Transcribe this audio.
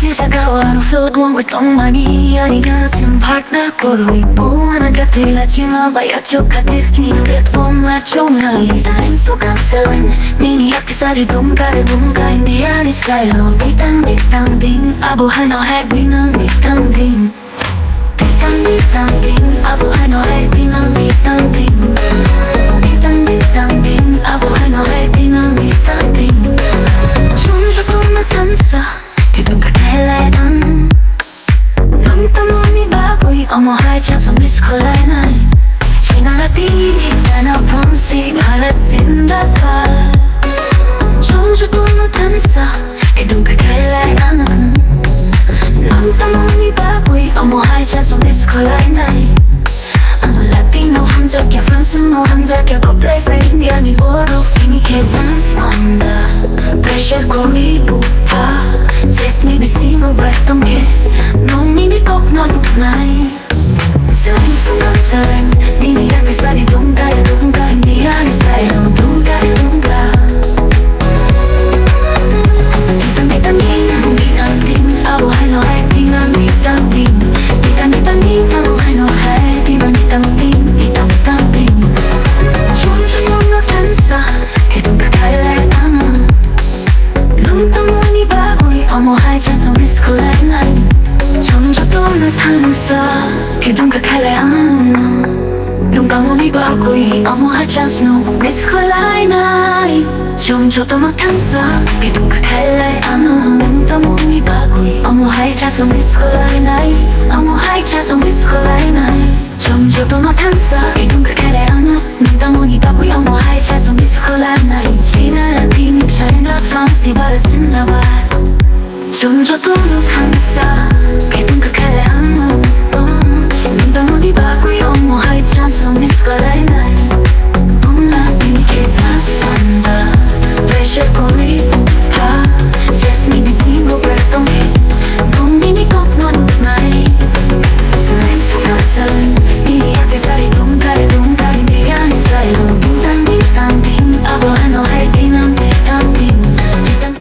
Nagagawa ng feel kung itong mania niya sin partner ko rin buwan nagkatila Bayat yung ka-Disney Red po macho na Isahin sukang selin Niniyak kisari dumka Hindi yan iskaylo Bitang ding Abuhan o heg binang bitang ding Bitang ding Abuhan o heg binang bitang ding Bitang ding Abuhan o heg binang bitang ding 춤추던 나탐사 그동 kakailangan Nung tamoni bago'y amohay sa miss ko lainay Chinagatingin sana pronsig halat sindaka 춤추던 나탐사 그동 kakailangan Nung tamoni bago'y amohay sa miss ko lainay Ang Latino ham작야 프랑스노 ham작야 couple sa India ni Boro Kimike dance banda Pressure ko ributa Jesni bisino bretong ke Nung ninikok na lunay Saling sungang sarang Diniyak isali dungka Hindi yan isayaw dungka Bitang ding Abuhay no hay Bitang ding Abuhay no hay Bitang ding 춤추던 나탄사 그동 kakailangan Nung tamoni bago'y amohay sa miss ko lainay 춤추던 나탄사 그동 kakailangan Nung tamoni bago'y amohay sa miss ko lainay 춤추던 나탄사 그동 kakailangan Nung tamoni bago'y amohay sa miss ko lainay amohay sa miss ko lainay 춤추던 나탄사 그동 kakailangan Nung tamoni bago'y amohay sa miss ko lainay Sinalating China, France, Barcelona 춤추던 나탄사 그동 kakailangan Nung tamoni bago'y amohay sa miss ko lainay